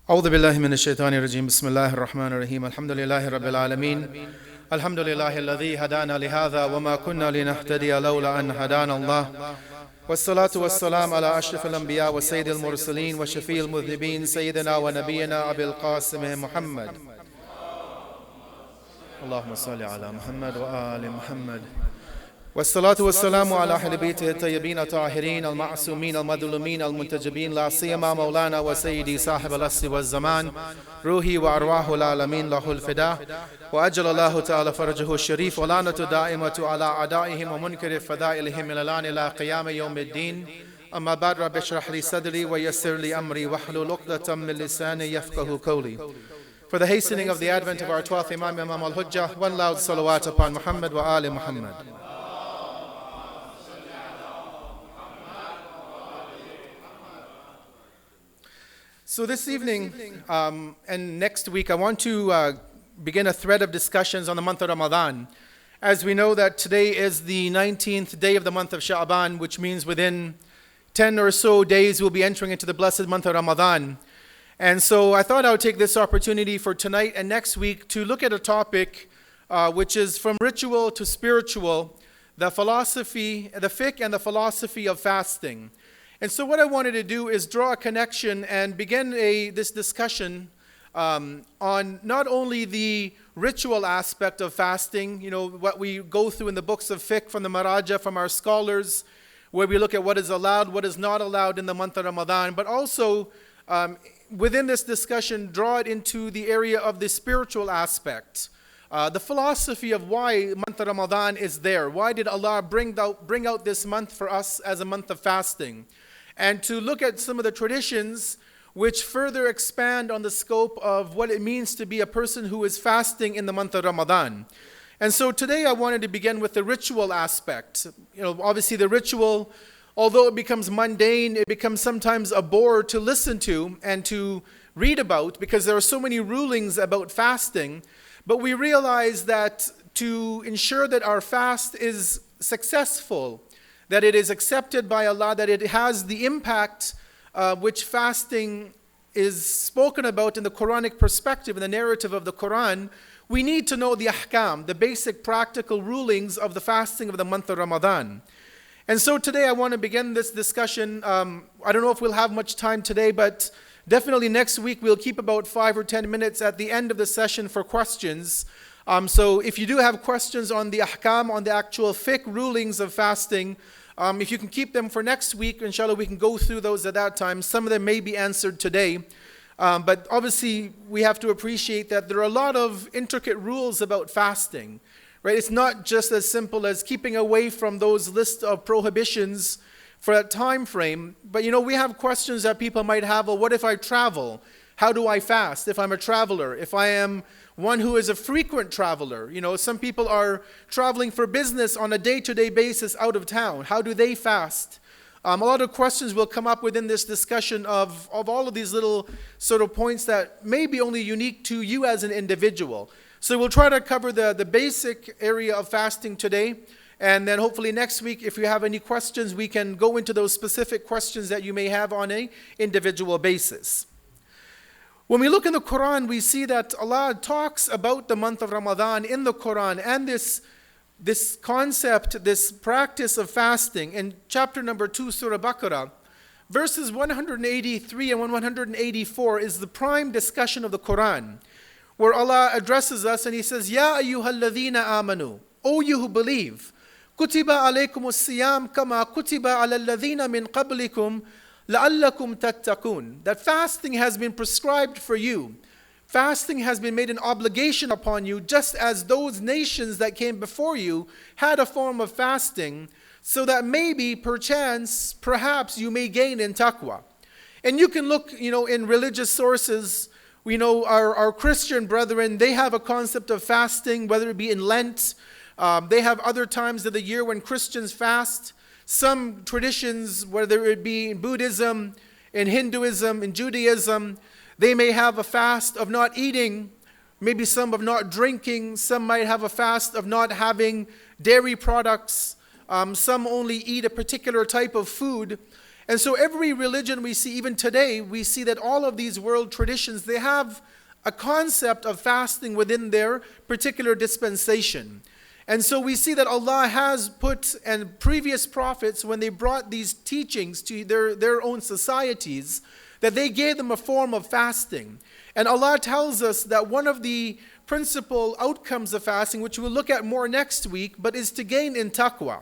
أعوذ بالله من الشيطان الرجيم بسم الله الرحمن الرحيم الحمد لله رب العالمين الحمد لله الذي هدانا لهذا وما كنا لنهتدي لولا أن هدانا الله والصلاة والسلام على أشرف الأنبياء وسيد المرسلين وشفيع المذنبين سيدنا ونبينا أبي القاسم محمد اللهم صل على محمد وآل محمد والصلاة والسلام على أهل بيته الطيبين الطاهرين المعصومين المظلومين المنتجبين لا سيما مولانا وسيدي صاحب العصر والزمان روحي وأرواح العالمين له الفداء وأجل الله تعالى فرجه الشريف ولعنة دائمة على أعدائهم ومنكر فضائلهم إلى الآن إلى قيام يوم الدين أما بعد رب اشرح لي صدري ويسر لي أمري واحلل عقدة من لساني يفقهوا قولي. For the hastening of the advent of our 12th Imam al-Hujjah, one loud salawat upon Muhammad wa ali Muhammad. So this evening and next week, I want to begin a thread of discussions on the month of Ramadan. As we know that today is the 19th day of the month of Sha'aban, which means within 10 or so days we'll be entering into the blessed month of Ramadan. And so I thought I would take this opportunity for tonight and next week to look at a topic which is from ritual to spiritual, the philosophy, the fiqh and the philosophy of fasting. And so what I wanted to do is draw a connection and begin this discussion on not only the ritual aspect of fasting, you know, what we go through in the books of fiqh from the Maraja, from our scholars, where we look at what is allowed, what is not allowed in the month of Ramadan, but also within this discussion, draw it into the area of the spiritual aspect. The philosophy of why month of Ramadan is there. Why did Allah bring out this month for us as a month of fasting? And to look at some of the traditions which further expand on the scope of what it means to be a person who is fasting in the month of Ramadan. And so today I wanted to begin with the ritual aspect. You know, obviously the ritual, although it becomes mundane, it becomes sometimes a bore to listen to and to read about because there are so many rulings about fasting. But we realize that to ensure that our fast is successful, that it is accepted by Allah, that it has the impact which fasting is spoken about in the Quranic perspective, in the narrative of the Quran, we need to know the ahkam, the basic practical rulings of the fasting of the month of Ramadan. And so today I want to begin this discussion. I don't know if we'll have much time today, but definitely next week we'll keep about 5 or 10 minutes at the end of the session for questions. So if you do have questions on the ahkam, on the actual fiqh rulings of fasting, if you can keep them for next week, inshallah, we can go through those at that time. Some of them may be answered today. But obviously, we have to appreciate that there are a lot of intricate rules about fasting. Right? It's not just as simple as keeping away from those lists of prohibitions for that time frame. But you know, we have questions that people might have. Well, what if I travel? How do I fast if I'm a traveler? If I am one who is a frequent traveler, you know, some people are traveling for business on a day-to-day basis out of town. How do they fast? A lot of questions will come up within this discussion of all of these little sort of points that may be only unique to you as an individual. So we'll try to cover the basic area of fasting today. And then hopefully next week, if you have any questions, we can go into those specific questions that you may have on an individual basis. When we look in the Quran, we see that Allah talks about the month of Ramadan in the Quran and this concept, this practice of fasting in chapter number 2, Surah Baqarah. Verses 183 and 184 is the prime discussion of the Quran, where Allah addresses us and He says, Ya ayyuhalladhina amanu, O you who believe, kutiba alaykumus siyam kama kutiba ala alladhina min qablikum لَعَلَّكُمْ تَتَّقُونَ. That fasting has been prescribed for you. Fasting has been made an obligation upon you, just as those nations that came before you had a form of fasting, so that maybe, perchance, perhaps you may gain in taqwa. And you can look, you know, in religious sources. We know our Christian brethren, they have a concept of fasting, whether it be in Lent. They have other times of the year when Christians fast. Some traditions, whether it be in Buddhism, in Hinduism, in Judaism, they may have a fast of not eating, maybe some of not drinking, some might have a fast of not having dairy products, some only eat a particular type of food. And so every religion we see, even today, we see that all of these world traditions, they have a concept of fasting within their particular dispensation. And so we see that Allah has put, and previous prophets, when they brought these teachings to their own societies, that they gave them a form of fasting. And Allah tells us that one of the principal outcomes of fasting, which we'll look at more next week, but is to gain in taqwa.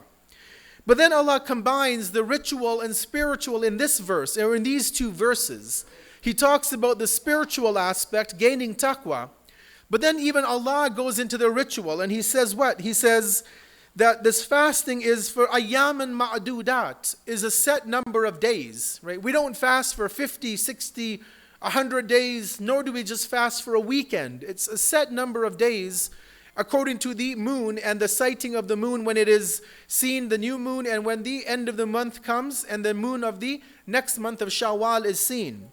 But then Allah combines the ritual and spiritual in this verse, or in these two verses. He talks about the spiritual aspect, gaining taqwa. But then even Allah goes into the ritual, and He says what? He says that this fasting is for ayyaman ma'dudat, is a set number of days, right? We don't fast for 50, 60, 100 days, nor do we just fast for a weekend. It's a set number of days according to the moon and the sighting of the moon when it is seen, the new moon, and when the end of the month comes and the moon of the next month of Shawwal is seen.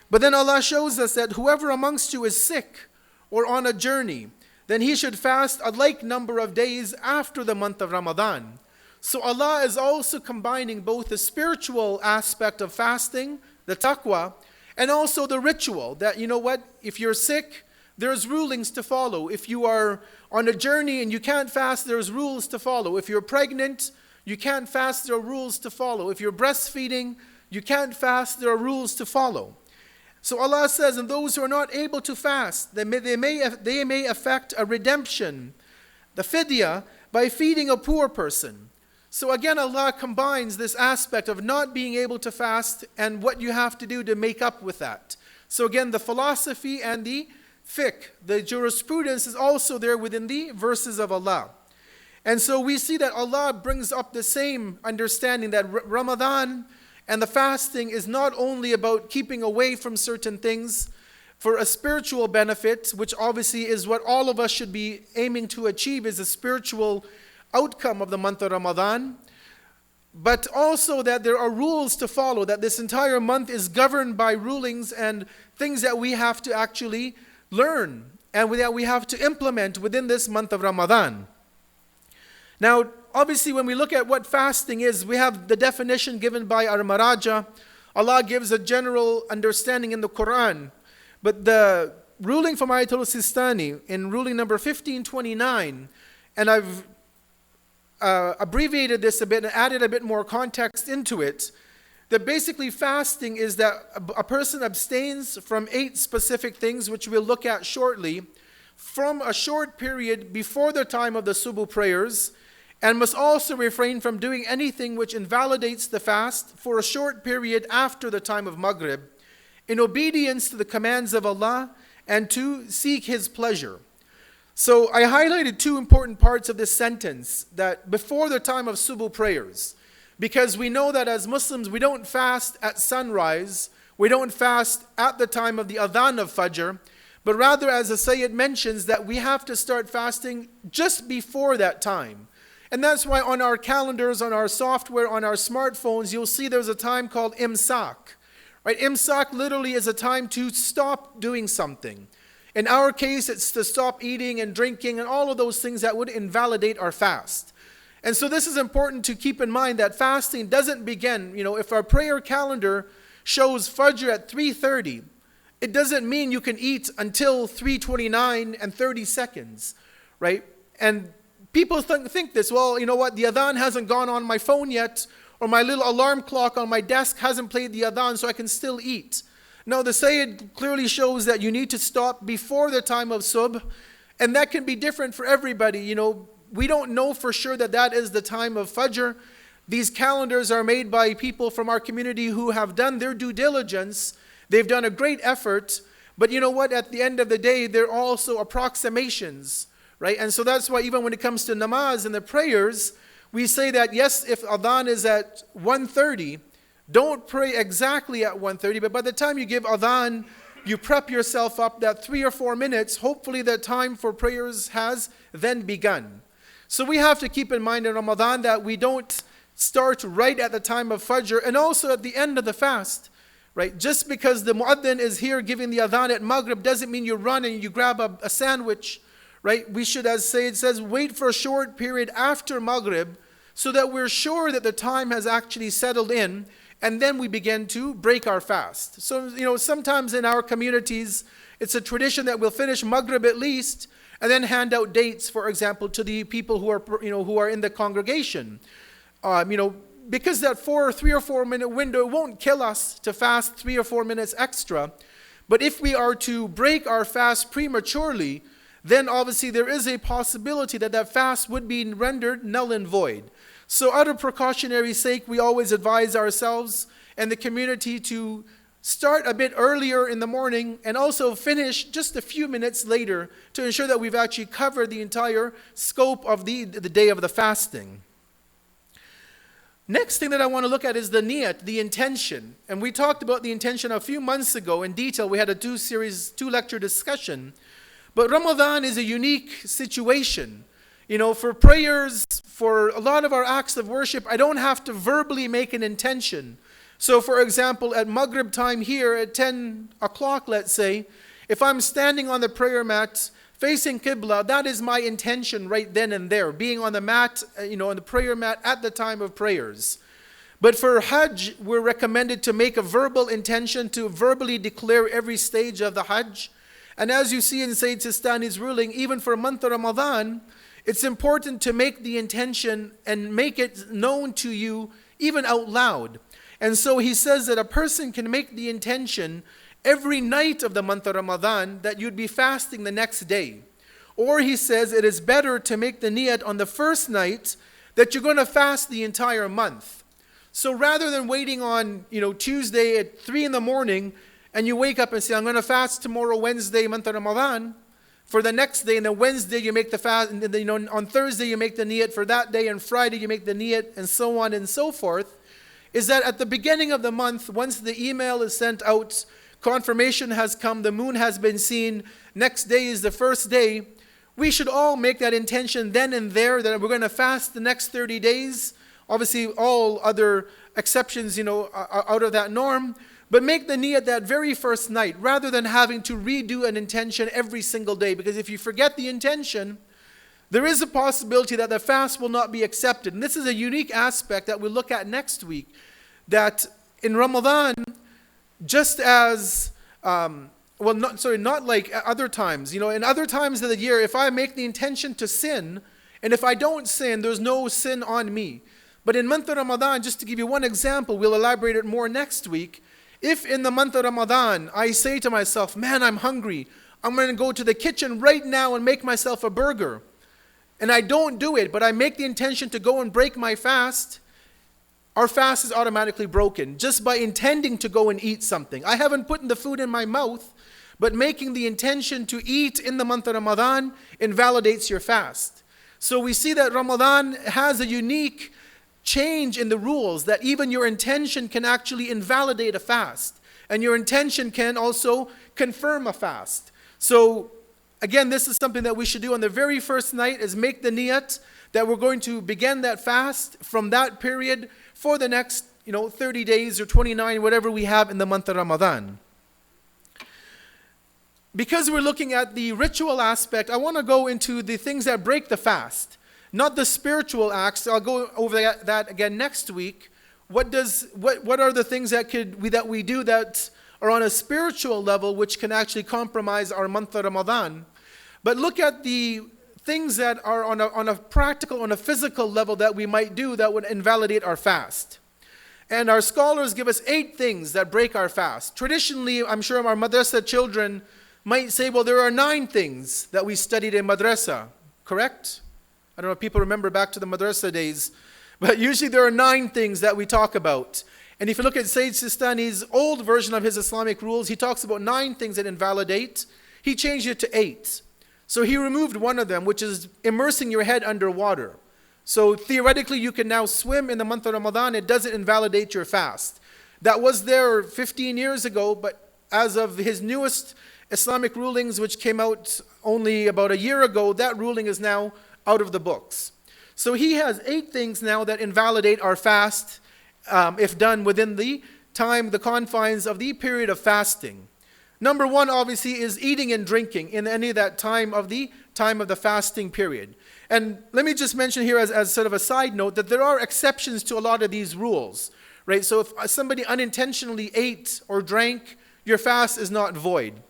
But then Allah shows us that whoever amongst you is sick or on a journey, then he should fast a like number of days after the month of Ramadan. So Allah is also combining both the spiritual aspect of fasting, the taqwa, and also the ritual, that you know what, if you're sick, there's rulings to follow. If you are on a journey and you can't fast, there's rules to follow. If you're pregnant, you can't fast, there are rules to follow. If you're breastfeeding, you can't fast, there are rules to follow. So Allah says, and those who are not able to fast, they may affect a redemption, the fidya, by feeding a poor person. So again, Allah combines this aspect of not being able to fast and what you have to do to make up with that. So again, the philosophy and the fiqh, the jurisprudence, is also there within the verses of Allah. And so we see that Allah brings up the same understanding that Ramadan and the fasting is not only about keeping away from certain things for a spiritual benefit, which obviously is what all of us should be aiming to achieve, is a spiritual outcome of the month of Ramadan, but also that there are rules to follow, that this entire month is governed by rulings and things that we have to actually learn and that we have to implement within this month of Ramadan. Now, obviously, when we look at what fasting is, we have the definition given by our Maraja. Allah gives a general understanding in the Quran. But the ruling from Ayatul Sistani in ruling number 1529, and I've abbreviated this a bit and added a bit more context into it, that basically fasting is that a person abstains from 8 specific things, which we'll look at shortly, from a short period before the time of the Subuh prayers, and must also refrain from doing anything which invalidates the fast for a short period after the time of Maghrib, in obedience to the commands of Allah and to seek His pleasure. So I highlighted 2 important parts of this sentence, that before the time of Subuh prayers, because we know that as Muslims we don't fast at sunrise, we don't fast at the time of the adhan of Fajr, but rather, as the Sayyid mentions, that we have to start fasting just before that time. And that's why on our calendars, on our software, on our smartphones, you'll see there's a time called imsak. Right? Imsak literally is a time to stop doing something. In our case, it's to stop eating and drinking and all of those things that would invalidate our fast. And so this is important to keep in mind, that fasting doesn't begin, if our prayer calendar shows Fajr at 3:30, it doesn't mean you can eat until 3:29 and 30 seconds, right? And people think this, well, you know what, the adhan hasn't gone on my phone yet, or my little alarm clock on my desk hasn't played the adhan, so I can still eat. No, the Sayyid clearly shows that you need to stop before the time of Subh, and that can be different for everybody. We don't know for sure that that is the time of Fajr. These calendars are made by people from our community who have done their due diligence. They've done a great effort, but you know what, at the end of the day, they're also approximations. Right? And so that's why even when it comes to namaz and the prayers, we say that yes, if adhan is at 1:30, don't pray exactly at 1:30, but by the time you give adhan, you prep yourself up that 3 or 4 minutes, hopefully the time for prayers has then begun. So we have to keep in mind in Ramadan that we don't start right at the time of Fajr and also at the end of the fast. Right? Just because the muaddin is here giving the adhan at Maghrib doesn't mean you run and you grab a sandwich. Right? We should, as Sayyid says, wait for a short period after Maghrib so that we're sure that the time has actually settled in and then we begin to break our fast. So, sometimes in our communities, it's a tradition that we'll finish Maghrib at least, and then hand out dates, for example, to the people who are in the congregation. Because that 3 or 4 minute window won't kill us to fast 3 or 4 minutes extra. But if we are to break our fast prematurely, then obviously there is a possibility that that fast would be rendered null and void. So out of precautionary sake, we always advise ourselves and the community to start a bit earlier in the morning and also finish just a few minutes later to ensure that we've actually covered the entire scope of the day of the fasting. Next thing that I want to look at is the niyat, the intention. And we talked about the intention a few months ago in detail. We had a two-lecture discussion. But Ramadan is a unique situation. For prayers, for a lot of our acts of worship, I don't have to verbally make an intention. So for example, at Maghrib time here at 10 o'clock, let's say, if I'm standing on the prayer mat facing Qibla, that is my intention right then and there, being on the mat, on the prayer mat at the time of prayers. But for Hajj, we're recommended to make a verbal intention, to verbally declare every stage of the Hajj. And as you see in Sayyid Sistani's ruling, even for a month of Ramadan, it's important to make the intention and make it known to you even out loud. And so he says that a person can make the intention every night of the month of Ramadan that you'd be fasting the next day. Or he says it is better to make the niyat on the first night that you're going to fast the entire month. So rather than waiting on Tuesday at 3 in the morning and you wake up and say, I'm going to fast tomorrow, Wednesday, month of Ramadan, for the next day, and then Wednesday you make the fast, and then on Thursday you make the niyat for that day, and Friday you make the niyat, and so on and so forth, is that at the beginning of the month, once the email is sent out, confirmation has come, the moon has been seen, next day is the first day, we should all make that intention then and there that we're going to fast the next 30 days. Obviously, all other exceptions, are out of that norm. But make the niyat that very first night, rather than having to redo an intention every single day. Because if you forget the intention, there is a possibility that the fast will not be accepted. And this is a unique aspect that we'll look at next week. That in Ramadan, just as, not like other times. In other times of the year, if I make the intention to sin, and if I don't sin, there's no sin on me. But in month of Ramadan, just to give you one example, we'll elaborate it more next week. If in the month of Ramadan, I say to myself, man, I'm hungry. I'm going to go to the kitchen right now and make myself a burger. And I don't do it, but I make the intention to go and break my fast. Our fast is automatically broken just by intending to go and eat something. I haven't put the food in my mouth, but making the intention to eat in the month of Ramadan invalidates your fast. So we see that Ramadan has a unique change in the rules, that even your intention can actually invalidate a fast. And your intention can also confirm a fast. So again, this is something that we should do on the very first night, is make the niyat that we're going to begin that fast from that period for the next 30 days or 29, whatever we have in the month of Ramadan. Because we're looking at the ritual aspect, I want to go into the things that break the fast. Not the spiritual acts. I'll go over that again next week. What are the things that we do that are on a spiritual level which can actually compromise our month of Ramadan? But look at the things that are on a practical, on a physical level that we might do that would invalidate our fast. And our scholars give us 8 things that break our fast. Traditionally, I'm sure our madrasa children might say, well, there are 9 things that we studied in madrasa. Correct? I don't know if people remember back to the madrasa days, but usually there are 9 things that we talk about. And if you look at Sayyid Sistani's old version of his Islamic rules, he talks about 9 things that invalidate. He changed it to 8. So he removed one of them, which is immersing your head under water. So theoretically, you can now swim in the month of Ramadan. It doesn't invalidate your fast. That was there 15 years ago, but as of his newest Islamic rulings, which came out only about a year ago, that ruling is now out of the books. So he has 8 things now that invalidate our fast if done within the confines of the period of fasting. Number 1, obviously, is eating and drinking in any of that time of the fasting period. And let me just mention here as sort of a side note that there are exceptions to a lot of these rules. right? So if somebody unintentionally ate or drank, your fast is not void.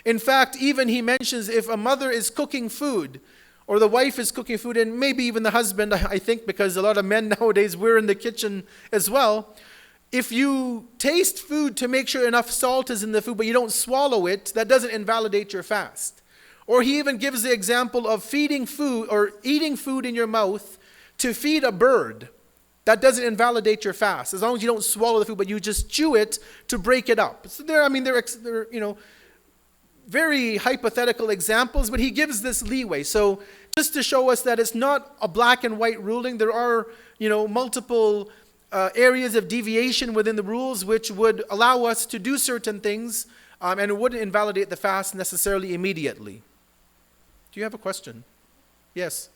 In fact, even he mentions if a mother is cooking food, or the wife is cooking food, and maybe even the husband, I think, because a lot of men nowadays, we're in the kitchen as well. If you taste food to make sure enough salt is in the food, but you don't swallow it, that doesn't invalidate your fast. Or he even gives the example of feeding food or eating food in your mouth to feed a bird. That doesn't invalidate your fast, as long as you don't swallow the food, but you just chew it to break it up. So they're very hypothetical examples, but he gives this leeway. So just to show us that it's not a black and white ruling, there are multiple areas of deviation within the rules which would allow us to do certain things, and it wouldn't invalidate the fast necessarily immediately. Do you have a question? Yes.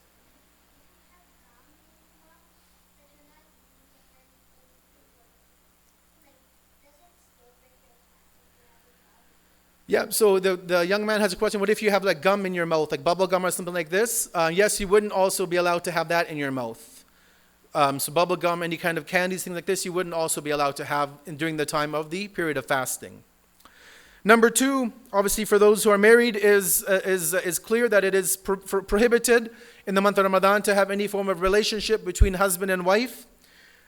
Yeah, so the young man has a question. What if you have like gum in your mouth, like bubble gum or something like this? Yes, you wouldn't also be allowed to have that in your mouth. So bubble gum, any kind of candies, things like this, you wouldn't also be allowed to have during the time of the period of fasting. Number two, obviously for those who are married, is clear that it is prohibited in the month of Ramadan to have any form of relationship between husband and wife.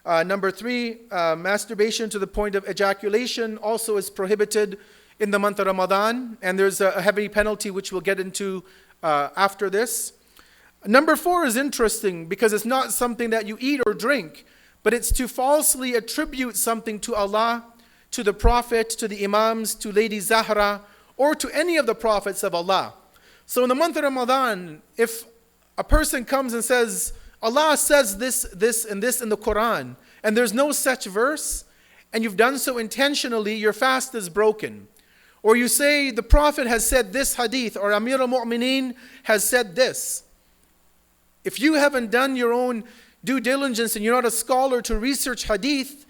Number three, masturbation to the point of ejaculation also is prohibited in the month of Ramadan, and there's a heavy penalty which we'll get into after this. Number four is interesting because it's not something that you eat or drink, but it's to falsely attribute something to Allah, to the Prophet, to the Imams, to Lady Zahra, or to any of the Prophets of Allah. So in the month of Ramadan, if a person comes and says, Allah says this, and this in the Quran, and there's no such verse, and you've done so intentionally, your fast is broken. Or you say the Prophet has said this hadith, or Amir al-Mu'mineen has said this. If you haven't done your own due diligence and you're not a scholar to research hadith,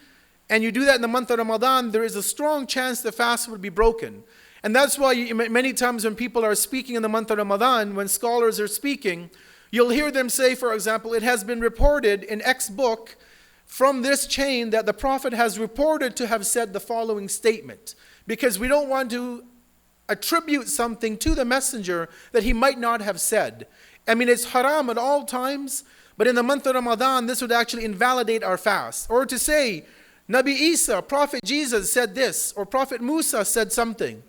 and you do that in the month of Ramadan, there is a strong chance the fast would be broken. And that's why many times when people are speaking in the month of Ramadan, when scholars are speaking, you'll hear them say, for example, it has been reported in X book from this chain that the Prophet has reported to have said the following statement. Because we don't want to attribute something to the messenger that he might not have said. I mean, it's haram at all times, but in the month of Ramadan, this would actually invalidate our fast. Or to say, Nabi Isa, Prophet Jesus said this, or Prophet Musa said something.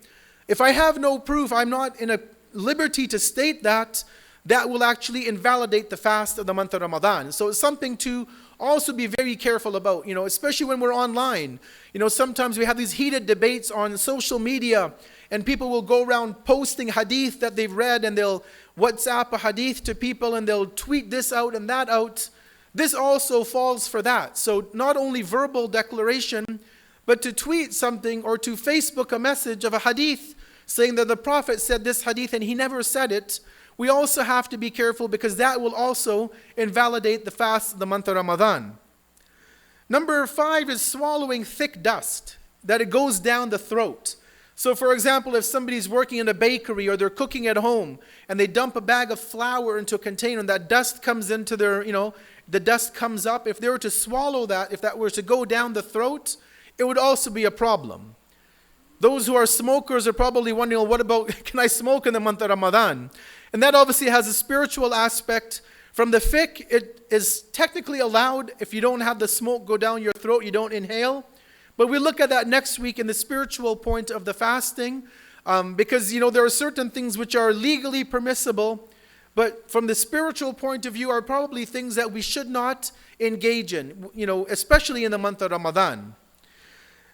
If I have no proof, I'm not in a liberty to state that, that will actually invalidate the fast of the month of Ramadan. So it's something to also be very careful about, especially when we're online. Sometimes we have these heated debates on social media, and people will go around posting hadith that they've read, and they'll WhatsApp a hadith to people, and they'll tweet this out and that out. This also falls for that. So not only verbal declaration, but to tweet something or to Facebook a message of a hadith saying that the Prophet said this hadith and he never said it, we also have to be careful because that will also invalidate the fast of the month of Ramadan. Number 5 is swallowing thick dust, that it goes down the throat. So for example, if somebody's working in a bakery or they're cooking at home and they dump a bag of flour into a container and that dust comes into their, the dust comes up. If they were to swallow that, if that were to go down the throat, it would also be a problem. Those who are smokers are probably wondering, well, what about, can I smoke in the month of Ramadan? And that obviously has a spiritual aspect. From the fiqh, it is technically allowed if you don't have the smoke go down your throat, you don't inhale. But we look at that next week in the spiritual point of the fasting, because there are certain things which are legally permissible, but from the spiritual point of view are probably things that we should not engage in, especially in the month of Ramadan.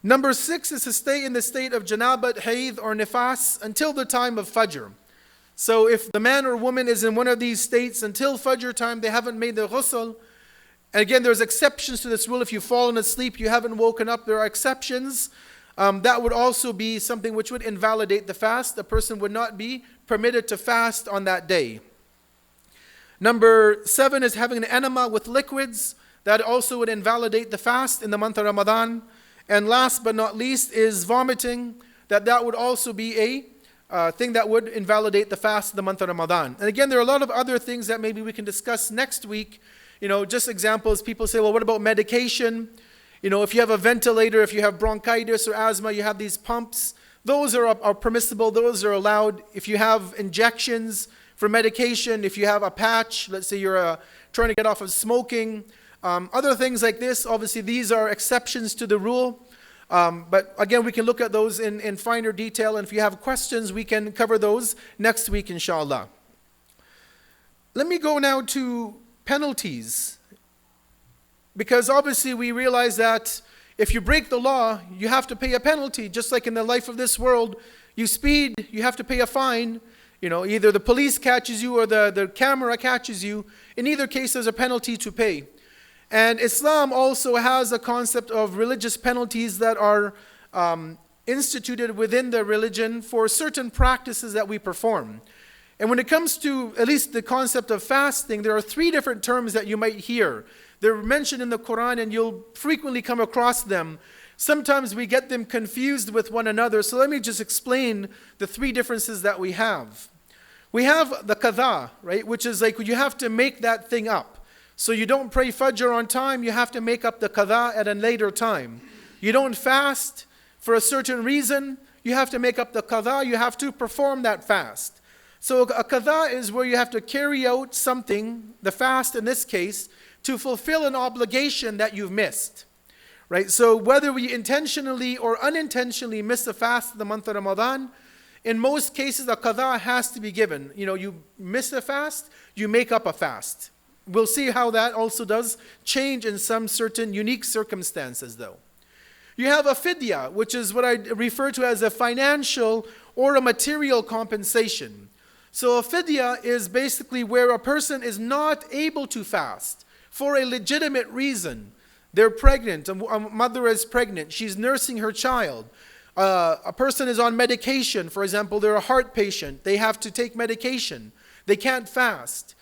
Number 6 is to stay in the state of janabat, hayd, or nifas until the time of fajr. So if the man or woman is in one of these states until fajr time, they haven't made the ghusl. And again, there's exceptions to this rule. If you've fallen asleep, you haven't woken up, there are exceptions. That would also be something which would invalidate the fast. The person would not be permitted to fast on that day. Number 7 is having an enema with liquids. That also would invalidate the fast in the month of Ramadan. And last but not least is vomiting. That would also be a thing that would invalidate the fast of the month of Ramadan. And again, there are a lot of other things that maybe we can discuss next week. Just examples, people say, well, what about medication? If you have a ventilator, if you have bronchitis or asthma, you have these pumps. Those are permissible. Those are allowed. If you have injections for medication, if you have a patch, let's say you're trying to get off of smoking, other things like this, obviously these are exceptions to the rule. But again, we can look at those in finer detail. And if you have questions, we can cover those next week, inshallah. Let me go now to penalties. Because obviously we realize that if you break the law, you have to pay a penalty. Just like in the life of this world, you speed, you have to pay a fine. Either the police catches you or the camera catches you. In either case, there's a penalty to pay. And Islam also has a concept of religious penalties that are instituted within the religion for certain practices that we perform. And when it comes to at least the concept of fasting, there are 3 different terms that you might hear. They're mentioned in the Quran and you'll frequently come across them. Sometimes we get them confused with one another. So let me just explain the 3 differences that we have. We have the qadha, right? Which is like you have to make that thing up. So you don't pray Fajr on time, you have to make up the qadha at a later time. You don't fast for a certain reason, you have to make up the qadha, you have to perform that fast. So a qadha is where you have to carry out something, the fast in this case, to fulfill an obligation that you've missed. Right? So whether we intentionally or unintentionally miss the fast of the month of Ramadan, in most cases a qadha has to be given. You miss a fast, you make up a fast. We'll see how that also does change in some certain unique circumstances though. You have a fidya, which is what I refer to as a financial or a material compensation. So a fidya is basically where a person is not able to fast for a legitimate reason. They're pregnant, a mother is pregnant, she's nursing her child. A person is on medication, for example, they're a heart patient, they have to take medication, they can't fast.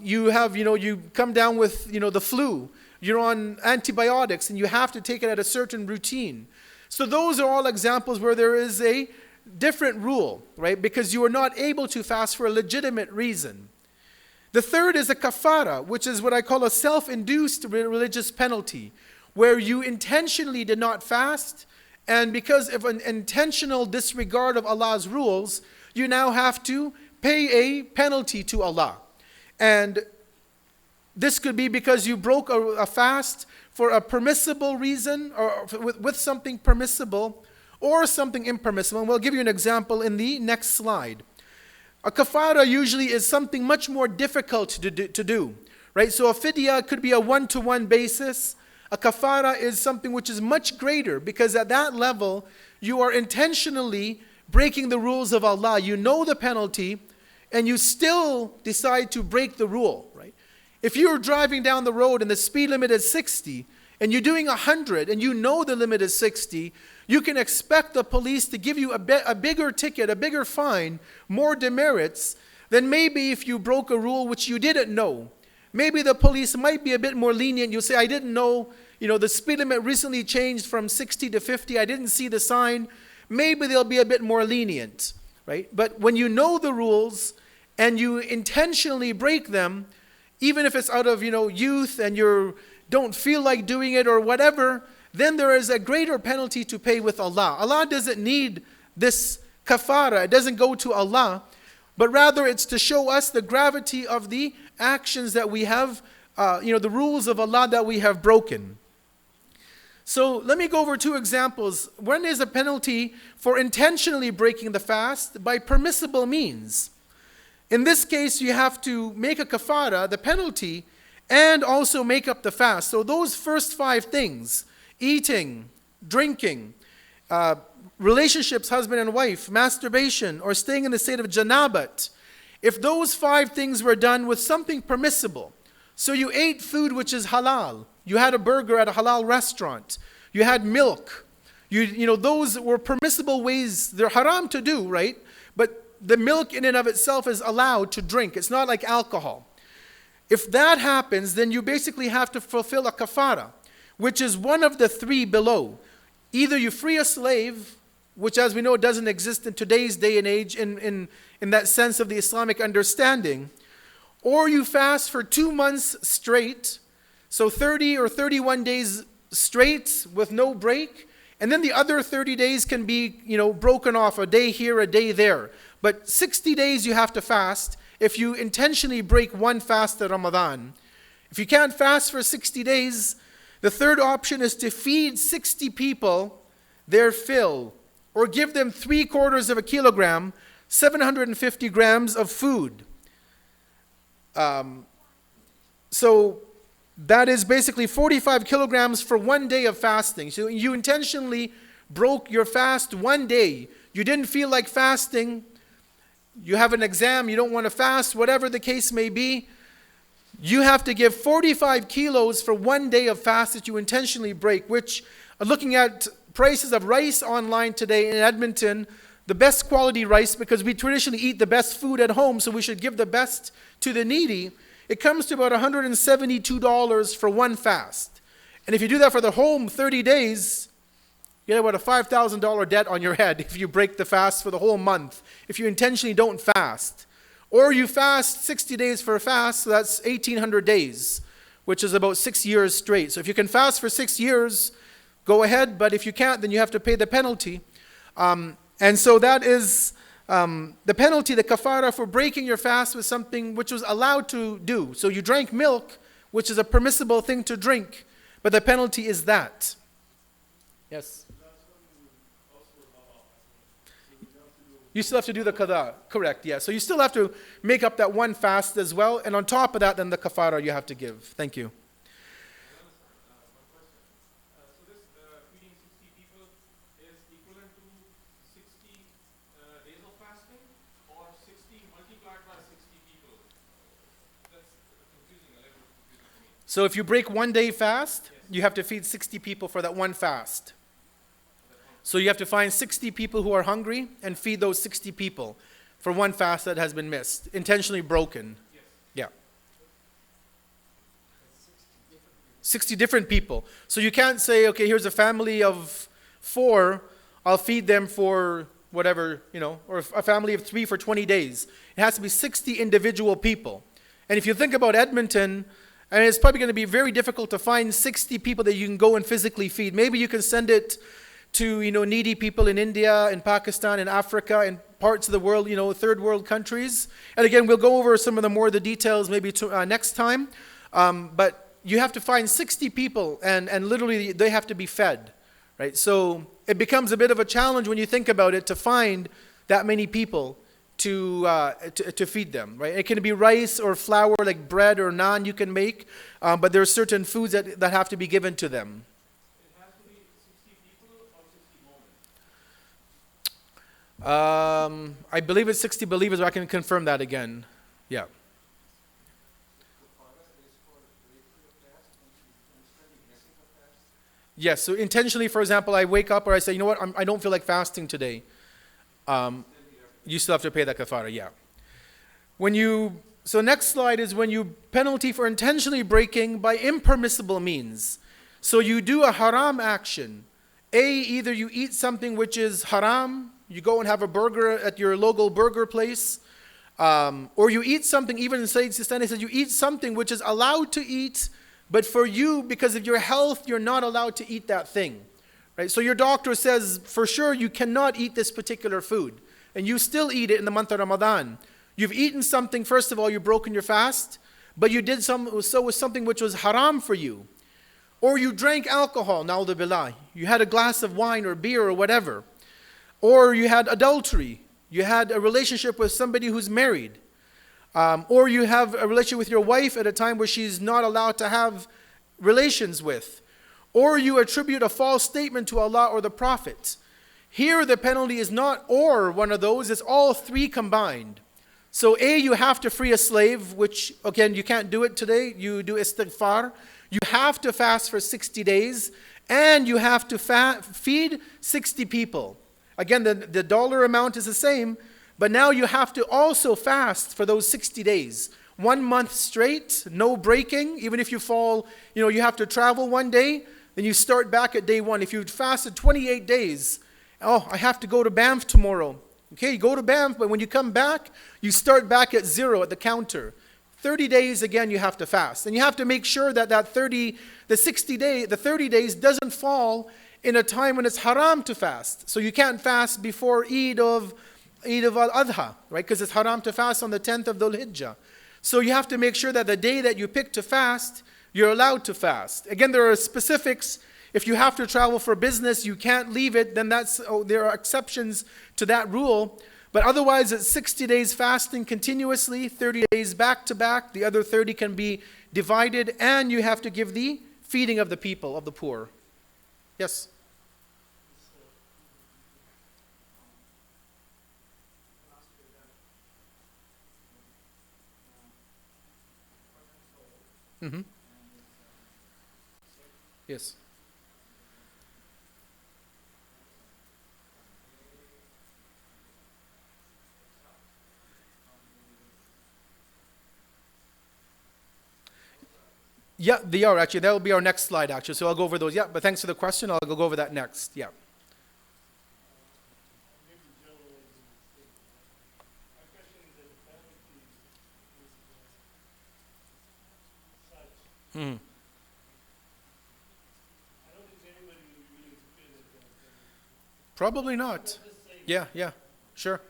You come down with, the flu, you're on antibiotics and you have to take it at a certain routine. So those are all examples where there is a different rule, right? Because you are not able to fast for a legitimate reason. The third is a kafara, which is what I call a self-induced religious penalty, where you intentionally did not fast, and because of an intentional disregard of Allah's rules, you now have to pay a penalty to Allah. And this could be because you broke a fast for a permissible reason, or with something permissible, or something impermissible. And we'll give you an example in the next slide. A kafara usually is something much more difficult to do, right? So a fidya could be a one-to-one basis. A kafara is something which is much greater, because at that level, you are intentionally breaking the rules of Allah. You know the penalty, and you still decide to break the rule, right? If you're driving down the road and the speed limit is 60, and you're doing 100, and you know the limit is 60, you can expect the police to give you a bigger ticket, a bigger fine, more demerits than maybe if you broke a rule which you didn't know. Maybe the police might be a bit more lenient. You'll say, I didn't know, the speed limit recently changed from 60 to 50. I didn't see the sign. Maybe they'll be a bit more lenient, right? But when you know the rules and you intentionally break them, even if it's out of, youth and you don't feel like doing it or whatever, then there is a greater penalty to pay with Allah. Allah doesn't need this kafara. It doesn't go to Allah, but rather it's to show us the gravity of the actions that we have, the rules of Allah that we have broken. So let me go over 2 examples. One is a penalty for intentionally breaking the fast by permissible means. In this case, you have to make a kafara, the penalty, and also make up the fast. So those first 5 things, eating, drinking, relationships, husband and wife, masturbation, or staying in the state of janabat, if those 5 things were done with something permissible, so you ate food which is halal, you had a burger at a halal restaurant, you had milk, those were permissible ways. They're haram to do, right? But the milk in and of itself is allowed to drink. It's not like alcohol. If that happens, then you basically have to fulfill a kafara, which is one of the 3 below. Either you free a slave, which as we know doesn't exist in today's day and age in that sense of the Islamic understanding, or you fast for 2 months straight, so 30 or 31 days straight with no break. And then the other 30 days can be, broken off, a day here, a day there. But 60 days you have to fast if you intentionally break one fast at Ramadan. If you can't fast for 60 days, the third option is to feed 60 people their fill, or give them 3/4 of a kilogram, 750 grams of food. So that is basically 45 kilograms for 1 day of fasting. So you intentionally broke your fast 1 day. You didn't feel like fasting. You have an exam, you don't want to fast, whatever the case may be. You have to give 45 kilos for 1 day of fast that you intentionally break, which, looking at prices of rice online today in Edmonton, the best quality rice, because we traditionally eat the best food at home, so we should give the best to the needy. It comes to about $172 for one fast. And if you do that for the whole 30 days, you get about a $5,000 debt on your head if you break the fast for the whole month, if you intentionally don't fast. Or you fast 60 days for a fast, so that's 1,800 days, which is about 6 years straight. So if you can fast for 6 years, go ahead, but if you can't, then you have to pay the penalty. And so that is the penalty, the kafara for breaking your fast was something which was allowed to do. So you drank milk, which is a permissible thing to drink, but the penalty is that. Yes? You still have to do the qada, correct, yeah. So you still have to make up that one fast as well, and on top of that, then the kafara you have to give. Thank you. So if you break 1 day fast, you have to feed 60 people for that one fast. So you have to find 60 people who are hungry and feed those 60 people for one fast that has been missed, intentionally broken. Yeah. 60 different people. So you can't say, okay, here's a family of 4, I'll feed them for whatever, or a family of 3 for 20 days. It has to be 60 individual people. And if you think about Edmonton, and it's probably going to be very difficult to find 60 people that you can go and physically feed. Maybe you can send it to, needy people in India, in Pakistan, in Africa, in parts of the world, third world countries. And again, we'll go over some of the details maybe next time. But you have to find 60 people, and literally they have to be fed, right? So it becomes a bit of a challenge when you think about it to find that many people to feed them, right? It can be rice or flour, like bread or naan you can make, but there are certain foods that have to be given to them. It has to be 60 people or 60 moments? I believe it's 60 believers, but I can confirm that again. Yeah. Yes, so intentionally, for example, I wake up or I say, you know what, I don't feel like fasting today. You still have to pay that kafara, yeah. So next slide is when you penalty for intentionally breaking by impermissible means. So you do a haram action. Either you eat something which is haram, you go and have a burger at your local burger place, or you eat something, even in Sayyid Sistani says you eat something which is allowed to eat, but for you, because of your health, you're not allowed to eat that thing. Right? So your doctor says, for sure, you cannot eat this particular food. And you still eat it in the month of Ramadan. You've eaten something, first of all, you've broken your fast, but you did so with something which was haram for you. Or you drank alcohol, na'udhu billah. You had a glass of wine or beer or whatever. Or you had adultery. You had a relationship with somebody who's married. Or you have a relationship with your wife at a time where she's not allowed to have relations with. Or you attribute a false statement to Allah or the Prophet. Here the penalty is not or one of those, it's all three combined. So you have to free a slave, which again, you can't do it today. You do istighfar. You have to fast for 60 days, and you have to feed 60 people. Again, the dollar amount is the same, but now you have to also fast for those 60 days. 1 month straight, no breaking. Even if you fall, you have to travel one day, then you start back at day 1. If you fasted 28 days, I have to go to Banff tomorrow. Okay, you go to Banff, but when you come back, you start back at 0 at the counter. 30 days again you have to fast. And you have to make sure that the 30 days doesn't fall in a time when it's haram to fast. So you can't fast before Eid of Al-Adha, right? Because it's haram to fast on the 10th of Dhul Hijjah. So you have to make sure that the day that you pick to fast, you're allowed to fast. Again, there are specifics. If you have to travel for business, you can't leave it, then there are exceptions to that rule. But otherwise, it's 60 days fasting continuously, 30 days back to back. The other 30 can be divided, and you have to give the feeding of the people, of the poor. Yes? Mm-hmm. Yes. Yeah, they are actually. That will be our next slide actually. So I'll go over those. Yeah, but thanks for the question. I'll go over that next. Yeah. Mm. Probably not. Yeah, yeah, sure.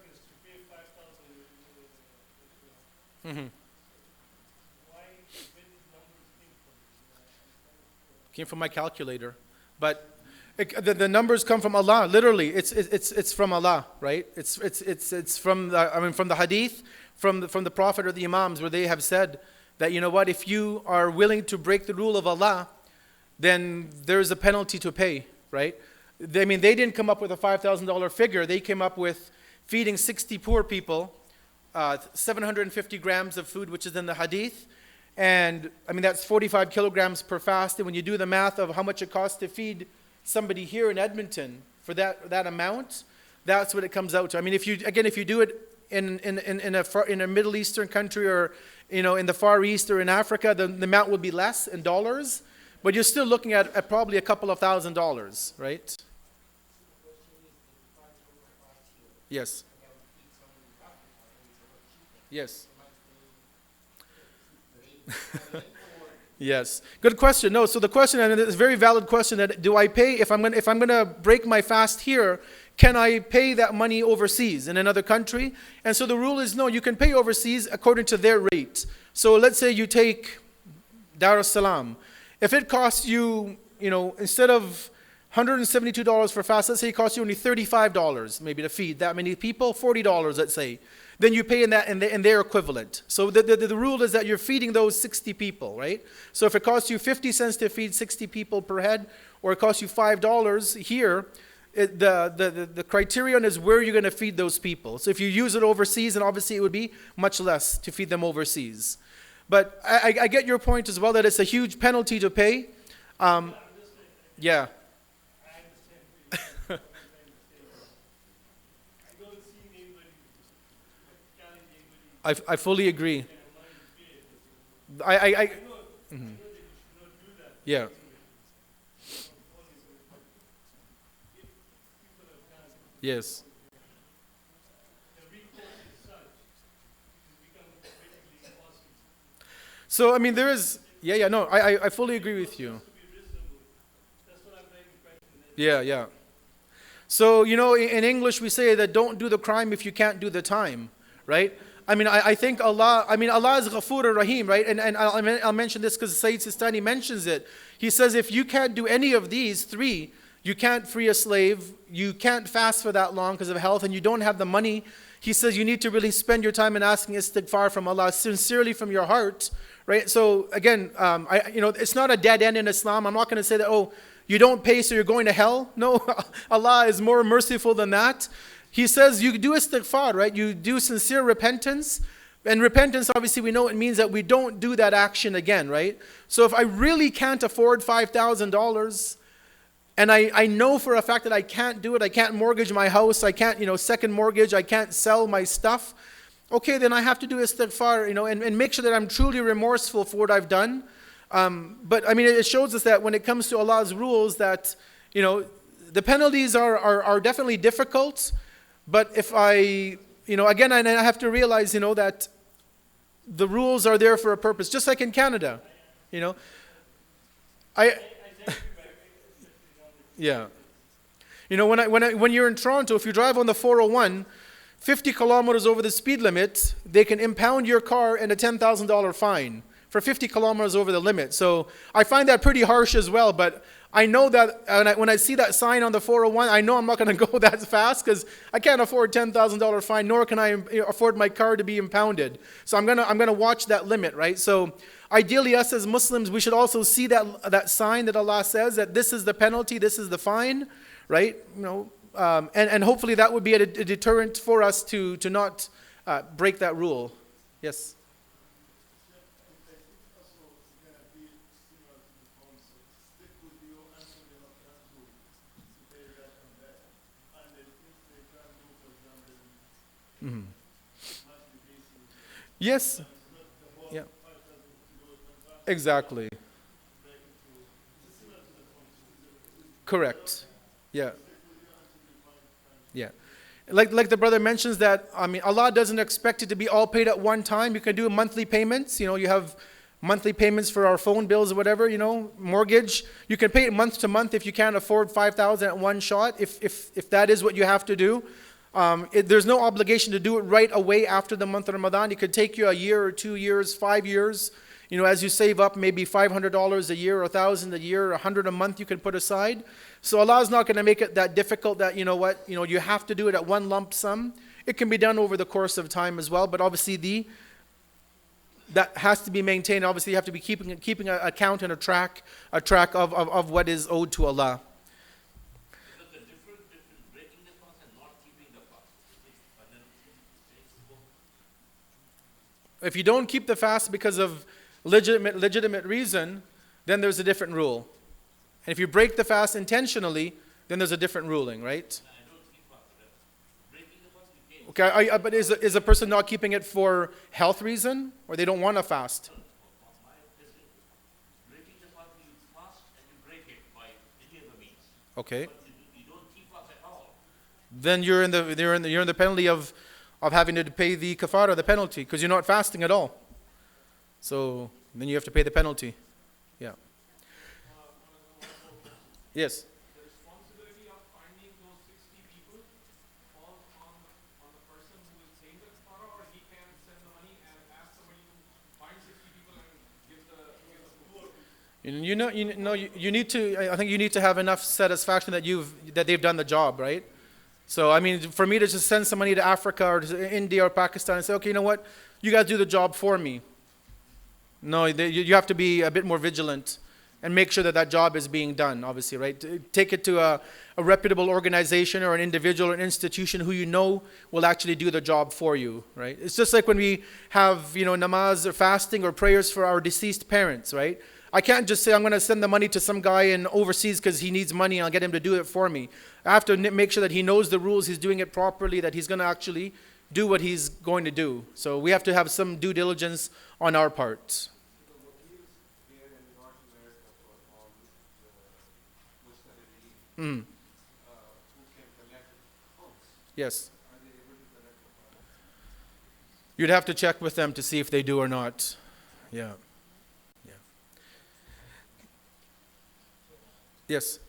Mm-hmm. Came from my calculator, but the numbers come from Allah. Literally, it's from Allah, right? It's from from the hadith, from the Prophet or the Imams, where they have said that, you know what, if you are willing to break the rule of Allah, then there is a penalty to pay, right? They didn't come up with a $5,000 figure. They came up with feeding 60 poor people, 750 grams of food, which is in the hadith. And that's 45 kilograms per fast. And when you do the math of how much it costs to feed somebody here in Edmonton for that amount, that's what it comes out to. If you do it in a Middle Eastern country, or in the Far East or in Africa, the amount would be less in dollars, but you're still looking at probably a couple of $1,000s, right? Yes. Yes. Yes. Good question. No, so the question, and it's a very valid question, that do I pay, if I'm gonna break my fast here, can I pay that money overseas in another country? And so the rule is no, you can pay overseas according to their rate. So let's say you take Dar es Salaam. If it costs you, instead of $172 for fast, let's say it costs you only $35 maybe to feed that many people, $40 let's say. Then you pay in their equivalent. So the rule is that you're feeding those 60 people, right? So if it costs you 50 cents to feed 60 people per head, or it costs you $5 here, the criterion is where you're going to feed those people. So if you use it overseas, then obviously it would be much less to feed them overseas. But I get your point as well, that it's a huge penalty to pay. Yeah. I fully agree. Mm-hmm. Yeah. Yes. So there is, no, I fully agree with you. Yeah, yeah. So, in English we say that don't do the crime if you can't do the time, right? I think Allah is Ghafoor Rahim, right? And I'll mention this because Sayyid Sistani mentions it. He says if you can't do any of these three, you can't free a slave, you can't fast for that long because of health, and you don't have the money, he says you need to really spend your time in asking istighfar from Allah sincerely from your heart, right? So again, it's not a dead end in Islam. I'm not going to say that, oh, you don't pay so you're going to hell. No, Allah is more merciful than that. He says you do istighfar, right? You do sincere repentance. And repentance, obviously, we know it means that we don't do that action again, right? So if I really can't afford $5,000, and I know for a fact that I can't do it, I can't mortgage my house, I can't, second mortgage, I can't sell my stuff, okay, then I have to do istighfar, and make sure that I'm truly remorseful for what I've done. But it shows us that when it comes to Allah's rules that, the penalties are definitely difficult. But if again, I have to realize, that The rules are there for a purpose, just like in Canada. You know, I yeah. You know, when you're in Toronto, if you drive on the 401, 50 kilometers over the speed limit, they can impound your car and a $10,000 fine for 50 kilometers over the limit. So I find that pretty harsh as well, but I know that when I see that sign on the 401, I know I'm not going to go that fast because I can't afford $10,000 fine, nor can I afford my car to be impounded. So I'm gonna watch that limit, right? So ideally, us as Muslims, we should also see that sign that Allah says that this is the penalty, this is the fine, right? You know, and hopefully that would be a deterrent for us to not break that rule. Yes. Mm-hmm. Yes. Yeah. Exactly. Correct. Yeah. Yeah. Like the brother mentions that, I mean, Allah doesn't expect it to be all paid at one time. You can do monthly payments. You know, you have monthly payments for our phone bills or whatever, you know, mortgage. You can pay it month to month if you can't afford 5,000 at one shot, if that is what you have to do. There's no obligation to do it right away after the month of Ramadan. It could take you a year or 2 years, 5 years. You know, as you save up maybe $500 a year, or $1,000 a year, or $100 a month you can put aside. So Allah is not going to make it that difficult that, you know what, you know, you have to do it at one lump sum. It can be done over the course of time as well, but obviously that has to be maintained. Obviously you have to be keeping an account and a track of what is owed to Allah. If you don't keep the fast because of legitimate reason, then there's a different rule. And if you break the fast intentionally, then there's a different ruling, right? Okay, but is a person not keeping it for health reason, or they don't want to fast? Okay. Then you're in the penalty of having to pay the kafara, the penalty, because you're not fasting at all. So then you have to pay the penalty. Yeah. Yes. The responsibility of finding those 60 people falls on the person who is paying the kafara, or he can send the money and ask somebody to find 60 people and give the poor. You need to. I think you need to have enough satisfaction that they've done the job, right? So I mean, for me to just send some money to Africa or to India or Pakistan and say, okay, you know what, you guys do the job for me. No, you have to be a bit more vigilant and make sure that job is being done, obviously, right? Take it to a reputable organization or an individual or an institution who you know will actually do the job for you, right? It's just like when we have, you know, namaz or fasting or prayers for our deceased parents, right? I can't just say I'm going to send the money to some guy in overseas because he needs money and I'll get him to do it for me. I have to make sure that he knows the rules, he's doing it properly, that he's going to actually do what he's going to do. So we have to have some due diligence on our part. Yes. You'd have to check with them to see if they do or not. Yeah. Yeah. Yes.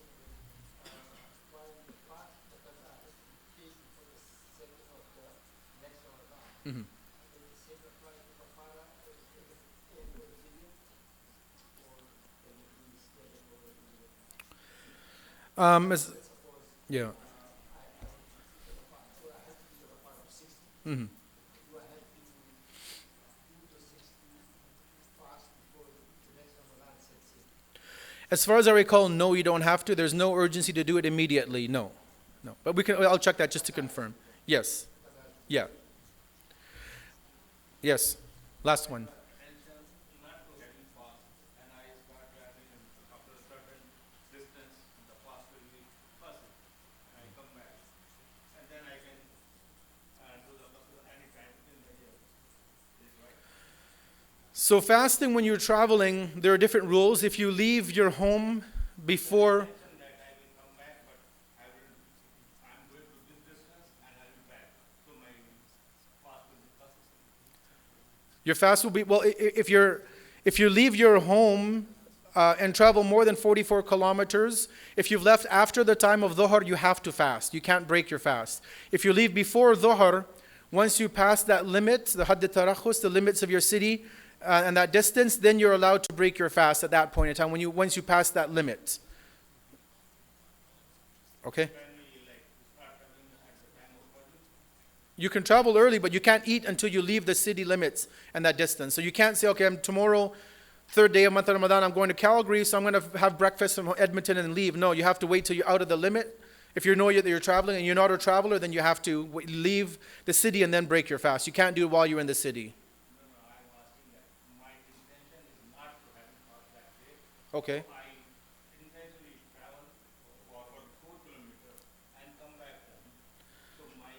Mm-hmm. Yeah. Mm-hmm. As far as I recall, no, you don't have to. There's no urgency to do it immediately. No. No. But I'll check that just to confirm. Yes. Yeah. Yes. Last one. So fasting when you're traveling, there are different rules. If you leave your home before... Your fast will be, well, if you leave your home and travel more than 44 kilometers, if you've left after the time of Dhuhr, you have to fast. You can't break your fast. If you leave before Dhuhr, once you pass that limit, the Hadd Tarakhus, the limits of your city and that distance, then you're allowed to break your fast at that point in time once you pass that limit. Okay? You can travel early, but you can't eat until you leave the city limits and that distance. So you can't say, okay, tomorrow, third day of month of Ramadan, I'm going to Calgary, so I'm going to have breakfast from Edmonton and leave. No, you have to wait till you're out of the limit. If you know that you're traveling and you're not a traveler, then you have to leave the city and then break your fast. You can't do it while you're in the city. No, I'm asking that. My intention is not to have fast that day. Okay. So I intentionally travel for 4 kilometers and come back home. So my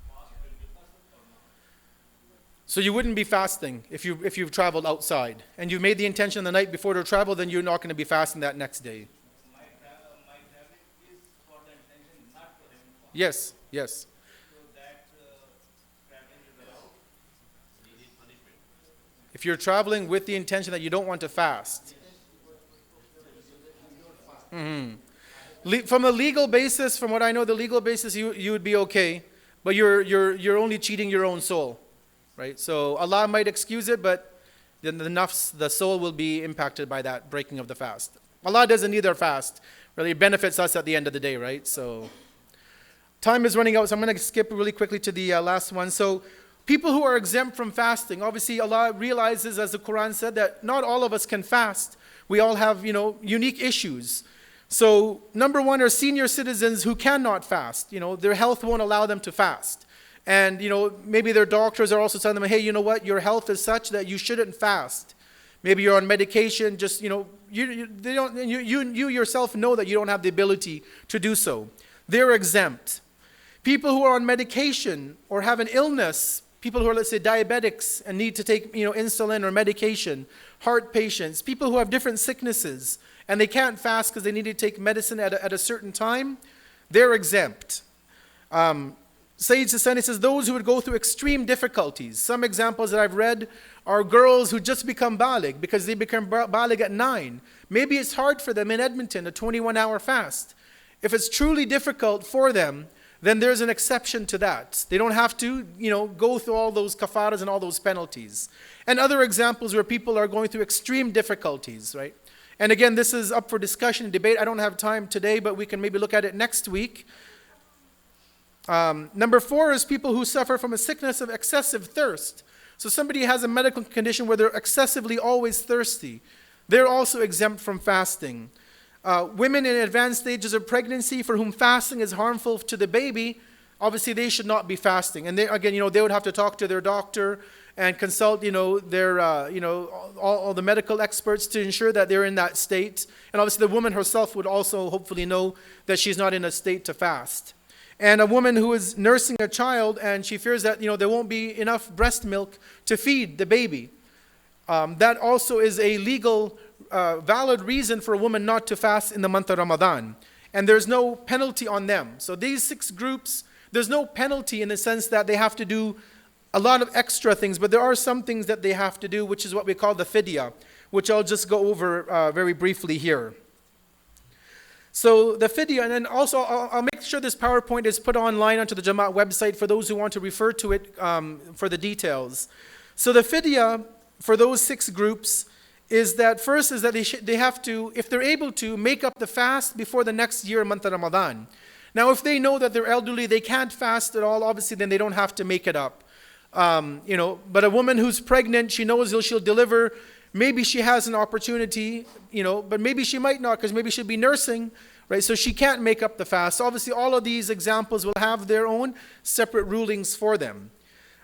fast will be perfect or not? So you wouldn't be fasting if you've traveled outside. And you've made the intention the night before to travel, then you're not going to be fasting that next day. My traveling is for the intention not to have fast. Yes, yes. So that traveling is allowed. If you're traveling with the intention that you don't want to fast. From a legal basis, from what I know, the legal basis, you would be okay. But you're only cheating your own soul. Right? So Allah might excuse it, but then the soul will be impacted by that breaking of the fast. Allah doesn't need our fast. Really, it benefits us at the end of the day, right? So time is running out, so I'm going to skip really quickly to the last one. So people who are exempt from fasting, obviously Allah realizes, as the Quran said, that not all of us can fast. We all have, unique issues. So number one are senior citizens who cannot fast. Their health won't allow them to fast. And, maybe their doctors are also telling them, hey, you know what, your health is such that you shouldn't fast. Maybe you're on medication, just, you yourself know that you don't have the ability to do so. They're exempt. People who are on medication or have an illness, people who are, let's say, diabetics and need to take, insulin or medication, heart patients, people who have different sicknesses and they can't fast because they need to take medicine at a certain time, they're exempt. Sayyid Sistani says, those who would go through extreme difficulties. Some examples that I've read are girls who just become baligh because they become baligh at 9. Maybe it's hard for them in Edmonton, a 21-hour fast. If it's truly difficult for them, then there's an exception to that. They don't have to, go through all those kafaras and all those penalties. And other examples where people are going through extreme difficulties, right? And again, this is up for discussion and debate. I don't have time today, but we can maybe look at it next week. Number 4 is people who suffer from a sickness of excessive thirst. So somebody has a medical condition where they're excessively always thirsty. They're also exempt from fasting. Women in advanced stages of pregnancy for whom fasting is harmful to the baby, obviously they should not be fasting. And they would have to talk to their doctor and consult, their, all the medical experts to ensure that they're in that state. And obviously the woman herself would also hopefully know that she's not in a state to fast. And a woman who is nursing a child and she fears that there won't be enough breast milk to feed the baby. That also is a legal, valid reason for a woman not to fast in the month of Ramadan. And there's no penalty on them. So these 6 groups, there's no penalty in the sense that they have to do a lot of extra things, but there are some things that they have to do, which is what we call the fidya, which I'll just go over very briefly here. So the fidya, and then also I'll make sure this PowerPoint is put online onto the Jamaat website for those who want to refer to it for the details. So the fidya for those 6 groups is that first is that they have to, if they're able to, make up the fast before the next year, month of Ramadan. Now if they know that they're elderly, they can't fast at all, obviously then they don't have to make it up. But a woman who's pregnant, she knows she'll deliver. Maybe she has an opportunity, but maybe she might not because maybe she'll be nursing, right? So she can't make up the fast. Obviously, all of these examples will have their own separate rulings for them.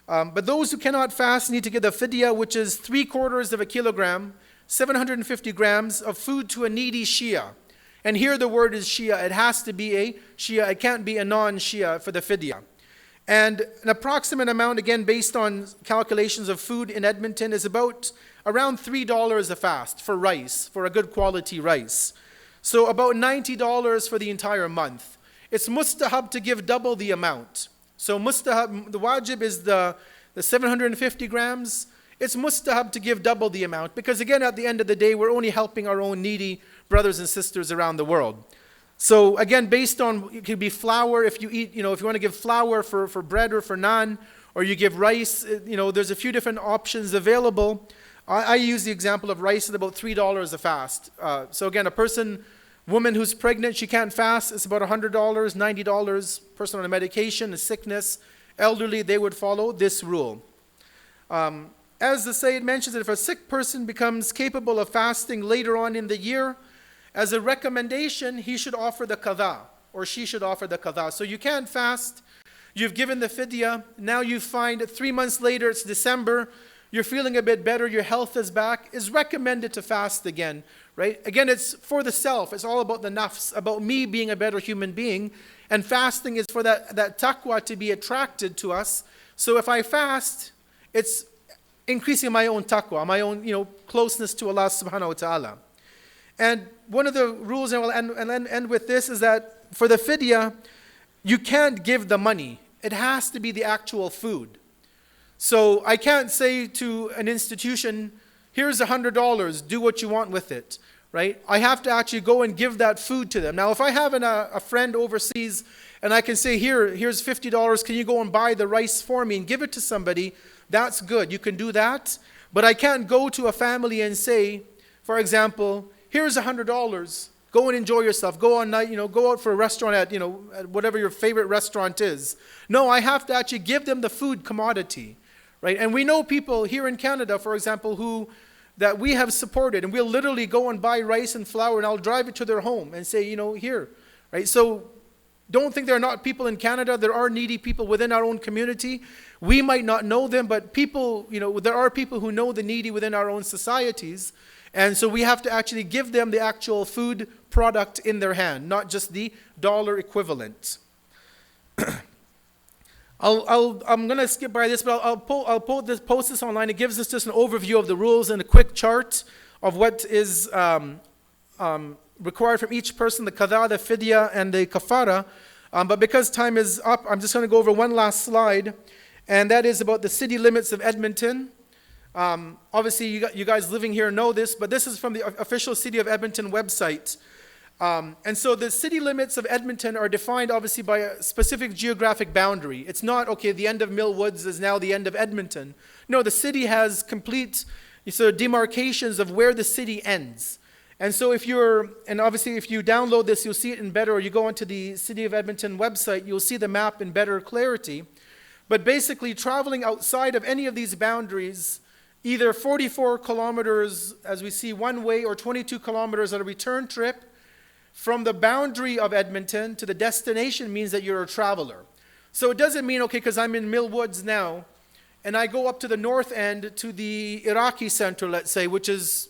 But those who cannot fast need to give the fidya, which is 3/4 of a kilogram, 750 grams of food to a needy Shia. And here the word is Shia. It has to be a Shia. It can't be a non-Shia for the fidya. And an approximate amount, again, based on calculations of food in Edmonton, is about around $3 a fast for rice, for a good quality rice. So about $90 for the entire month. It's mustahab to give double the amount. So mustahab, the wajib is the 750 grams. it's mustahab to give double the amount, because again, at the end of the day, we're only helping our own needy brothers and sisters around the world. So again, based on, it could be flour, if you eat, if you want to give flour for bread or for naan, or you give rice, there's a few different options available. I use the example of rice at about $3 a fast. So again, woman who's pregnant, she can't fast, it's about $100, $90. Person on a medication, a sickness, elderly, they would follow this rule. As the Sayyid mentions, that if a sick person becomes capable of fasting later on in the year, as a recommendation, he should offer the qadha, or she should offer the qadha. So you can't fast, you've given the fidya, now you find 3 months later, it's December, you're feeling a bit better, your health is back, is recommended to fast again, right? Again, it's for the self, it's all about the nafs, about me being a better human being, and fasting is for that taqwa to be attracted to us. So if I fast, it's increasing my own taqwa, my own closeness to Allah subhanahu wa ta'ala. And one of the rules, and we'll end with this, is that for the fidya, you can't give the money. It has to be the actual food. So I can't say to an institution, here's $100, do what you want with it, right? I have to actually go and give that food to them. Now, if I have a friend overseas and I can say, here's $50, can you go and buy the rice for me and give it to somebody, that's good. You can do that. But I can't go to a family and say, for example, here's $100. Go and enjoy yourself. Go on night, go out for a restaurant at whatever your favorite restaurant is. No, I have to actually give them the food commodity, right? And we know people here in Canada, for example, that we have supported, and we'll literally go and buy rice and flour, and I'll drive it to their home and say, here, right? So don't think there are not people in Canada. There are needy people within our own community. We might not know them, but people, there are people who know the needy within our own societies. And so we have to actually give them the actual food product in their hand, not just the dollar equivalent. I'm going to skip by this, but I'll post this online. It gives us just an overview of the rules and a quick chart of what is required from each person, the qadha, the fidya, and the kafara. But because time is up, I'm just going to go over one last slide, and that is about the city limits of Edmonton. Obviously, you guys living here know this, but this is from the official City of Edmonton website. And so the city limits of Edmonton are defined obviously by a specific geographic boundary. It's not, okay, the end of Mill Woods is now the end of Edmonton. No, the city has complete sort of demarcations of where the city ends. And so and obviously if you download this, you'll see it in better, or you go onto the City of Edmonton website, you'll see the map in better clarity. But basically, traveling outside of any of these boundaries, either 44 kilometers, as we see, one way, or 22 kilometers on a return trip, from the boundary of Edmonton to the destination means that you're a traveler. So it doesn't mean, okay, because I'm in Mill Woods now, and I go up to the north end to the Iraqi center, let's say, which is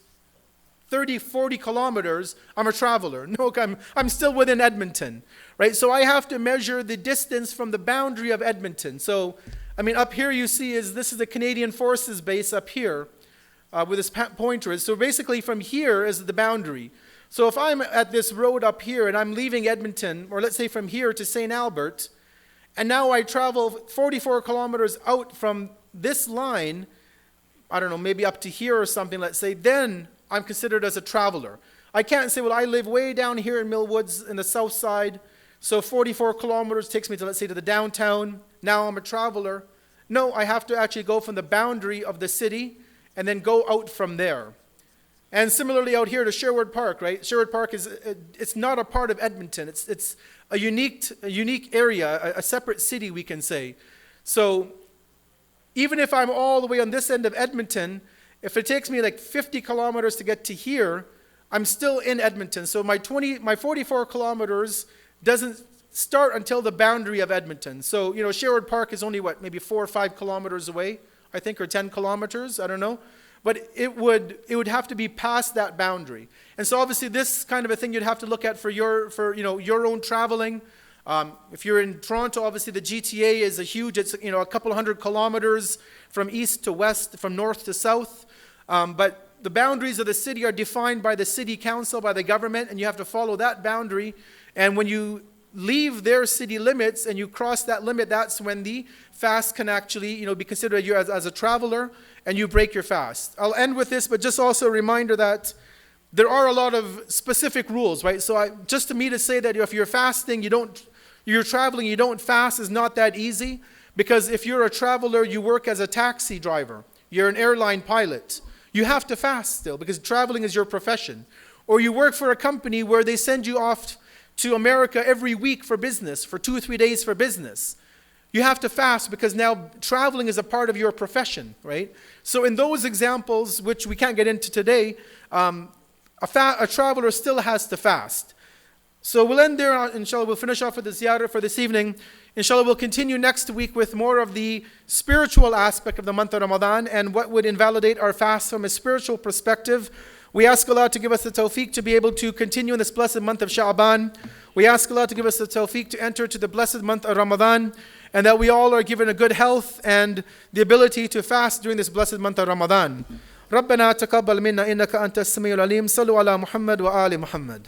30, 40 kilometers, I'm a traveler. No, I'm still within Edmonton, right? So I have to measure the distance from the boundary of Edmonton. So, up here you see this is the Canadian Forces base up here, where this pointer is. So basically from here is the boundary. So if I'm at this road up here and I'm leaving Edmonton, or let's say from here to St. Albert, and now I travel 44 kilometers out from this line, I don't know, maybe up to here or something, let's say, then I'm considered as a traveler. I can't say, well, I live way down here in Mill Woods in the south side, so 44 kilometers takes me to, let's say, to the downtown. Now I'm a traveler. No, I have to actually go from the boundary of the city and then go out from there. And similarly out here to Sherwood Park, right? Sherwood Park it's not a part of Edmonton. It's a unique area, a separate city, we can say. So even if I'm all the way on this end of Edmonton, if it takes me like 50 kilometers to get to here, I'm still in Edmonton. So my 44 kilometers doesn't start until the boundary of Edmonton. So, Sherwood Park is only maybe 4 or 5 kilometers away, I think, or 10 kilometers, I don't know. But it would have to be past that boundary. And so obviously this kind of a thing you'd have to look at for your own traveling. If you're in Toronto, obviously the GTA is it's a couple hundred kilometers from east to west, from north to south. But the boundaries of the city are defined by the city council, by the government, and you have to follow that boundary. And when you leave their city limits and you cross that limit, that's when the fast can actually, be considered you as a traveler, and you break your fast. I'll end with this, but just also a reminder that there are a lot of specific rules, right? So just to me to say that if you're fasting, you're traveling, you don't fast is not that easy, because if you're a traveler, you work as a taxi driver, you're an airline pilot, you have to fast still because traveling is your profession. Or you work for a company where they send you off to America every week for business, for 2 or 3 days for business. You have to fast because now traveling is a part of your profession, right? So in those examples, which we can't get into today, a traveler still has to fast. So we'll end there, inshallah. We'll finish off with the ziyarah for this evening. Inshallah, we'll continue next week with more of the spiritual aspect of the month of Ramadan and what would invalidate our fast from a spiritual perspective. We ask Allah to give us the tawfiq to be able to continue in this blessed month of Sha'aban. We ask Allah to give us the tawfiq to enter to the blessed month of Ramadan, and that we all are given a good health and the ability to fast during this blessed month of Ramadan. ربنا تقبل منا إنك أنت السميع العليم صلوا على محمد وآل محمد